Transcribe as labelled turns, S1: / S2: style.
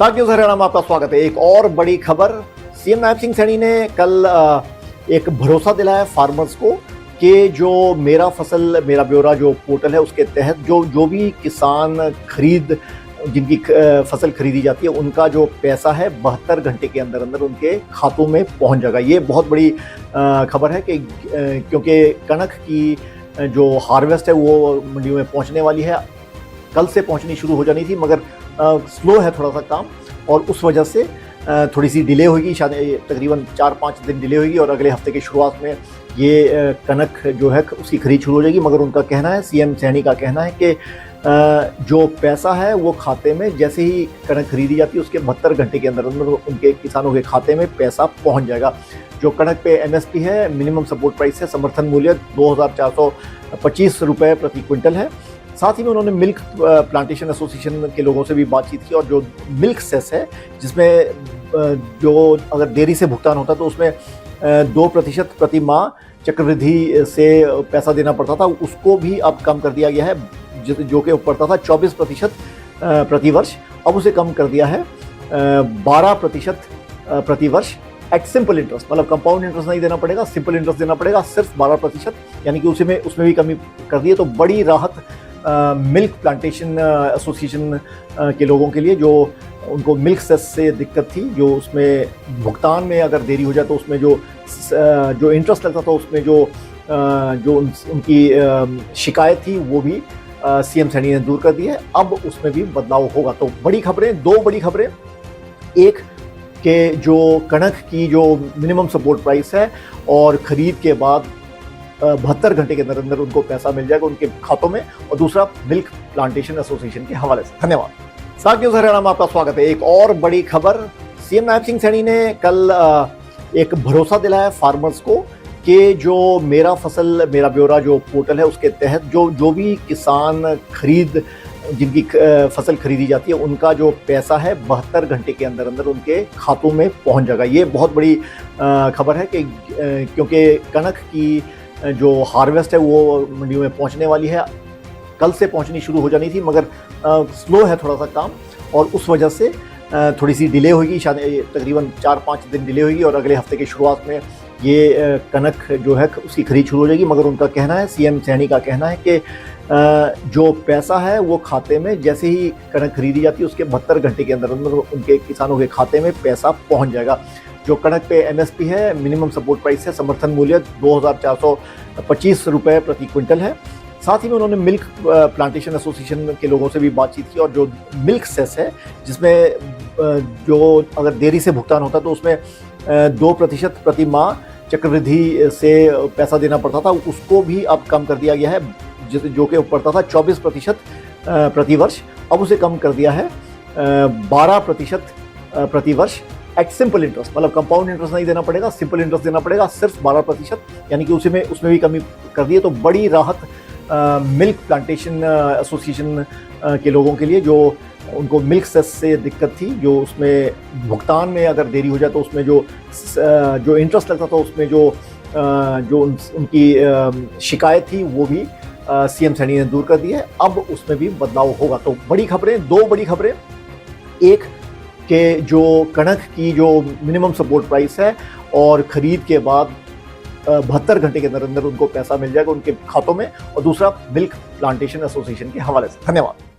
S1: साथियों हरियाणा में आपका स्वागत है। एक और बड़ी खबर, सीएम नायब सिंह सैनी ने कल एक भरोसा दिलाया फार्मर्स को कि जो मेरा फसल मेरा ब्यौरा जो पोर्टल है उसके तहत जो भी किसान जिनकी फसल खरीदी जाती है उनका जो पैसा है 72 घंटे के अंदर अंदर उनके खातों में पहुंच जाएगा। ये बहुत बड़ी खबर है कि क्योंकि कणक की जो हार्वेस्ट है वो मंडियों में पहुंचने वाली है। कल से पहुंचनी शुरू हो जानी थी मगर स्लो है थोड़ा सा काम और उस वजह से थोड़ी सी डिले होगी, शायद तकरीबन 4-5 दिन डिले होगी और अगले हफ्ते की शुरुआत में ये कणक जो है उसकी खरीद शुरू हो जाएगी। मगर उनका कहना है, सीएम सैनी का कहना है कि जो पैसा है वो खाते में जैसे ही कणक खरीदी जाती है उसके 72 घंटे के अंदर अंदर उनके किसानों के खाते में पैसा पहुंच जाएगा। जो कणक पे एमएसपी है, मिनिमम सपोर्ट प्राइस है, समर्थन मूल्य 2425 रुपये प्रति क्विंटल है। साथ ही में उन्होंने मिल्क प्लांटेशन एसोसिएशन के लोगों से भी बातचीत की और जो मिल्क सेस है जिसमें जो अगर देरी से भुगतान होता तो उसमें 2% प्रति माह चक्रवृद्धि से पैसा देना पड़ता था, उसको भी अब कम कर दिया गया है। जो कि पड़ता था 24% प्रति वर्ष, अब उसे कम कर दिया है 12% प्रति वर्ष एट सिंपल इंटरेस्ट, मतलब कंपाउंड इंटरेस्ट नहीं देना पड़ेगा, सिंपल इंटरेस्ट देना पड़ेगा, सिर्फ 12%, यानी कि उसमें भी कमी कर दी है। तो बड़ी राहत मिल्क प्लांटेशन एसोसिएशन के लोगों के लिए, जो उनको मिल्क सेस से दिक्कत थी, जो उसमें भुगतान में अगर देरी हो जाए तो उसमें जो इंटरेस्ट लगता था उसमें जो उनकी शिकायत थी वो भी सीएम सैनी ने दूर कर दी है। अब उसमें भी बदलाव होगा। तो बड़ी खबरें, दो बड़ी खबरें, एक कि जो कणक की जो मिनिमम सपोर्ट प्राइस है और खरीद के बाद 72 घंटे के अंदर अंदर उनको पैसा मिल जाएगा उनके खातों में, और दूसरा मिल्क प्लांटेशन एसोसिएशन के हवाले से। धन्यवाद। साथियों हरियाणा में आपका स्वागत है। एक और बड़ी खबर, सीएम नायब सिंह सैनी ने कल एक भरोसा दिलाया फार्मर्स को कि जो मेरा फसल मेरा ब्यौरा जो पोर्टल है उसके तहत जो भी किसान जिनकी फसल खरीदी जाती है उनका जो पैसा है 72 घंटे के अंदर अंदर उनके खातों में पहुंच जाएगा। ये बहुत बड़ी खबर है कि क्योंकि कणक की जो हार्वेस्ट है वो मंडियों में पहुंचने वाली है। कल से पहुंचनी शुरू हो जानी थी मगर स्लो है थोड़ा सा काम और उस वजह से थोड़ी सी डिले होगी, शायद तकरीबन 4-5 दिन डिले होगी और अगले हफ्ते की शुरुआत में ये कणक जो है उसकी खरीद शुरू हो जाएगी। मगर उनका कहना है, सीएम सैनी का कहना है कि जो पैसा है वो खाते में जैसे ही कणक खरीदी जाती है उसके 72 घंटे के अंदर अंदर उनके किसानों के खाते में पैसा पहुंच जाएगा। जो कणक पे एमएसपी है, मिनिमम सपोर्ट प्राइस है, समर्थन मूल्य 2425 रुपये प्रति क्विंटल है। साथ ही में उन्होंने मिल्क प्लांटेशन एसोसिएशन के लोगों से भी बातचीत की और जो मिल्क सेस है जिसमें जो अगर देरी से भुगतान होता तो उसमें 2% प्रति माह चक्रवृद्धि से पैसा देना पड़ता था, उसको भी अब कम कर दिया गया है। जो कि पड़ता था 24% प्रति वर्ष, अब उसे कम कर दिया है 12% प्रति वर्ष एट सिंपल इंटरेस्ट, मतलब कंपाउंड इंटरेस्ट नहीं देना पड़ेगा, सिंपल इंटरेस्ट देना पड़ेगा, सिर्फ 12%, यानी कि उसमें भी कमी कर दी है। तो बड़ी राहत मिल्क प्लांटेशन एसोसिएशन के लोगों के लिए, जो उनको मिल्क सेस से दिक्कत थी, जो उसमें भुगतान में अगर देरी हो जाए तो उसमें जो इंटरेस्ट लगता था उसमें जो उनकी शिकायत थी वो भी सीएम सैनी ने दूर कर दी है। अब उसमें भी बदलाव होगा। तो बड़ी खबरें, दो बड़ी खबरें, एक कि जो कणक की जो मिनिमम सपोर्ट प्राइस है और खरीद के बाद 72 घंटे के अंदर अंदर उनको पैसा मिल जाएगा उनके खातों में, और दूसरा मिल्क प्लांटेशन एसोसिएशन के हवाले से। धन्यवाद।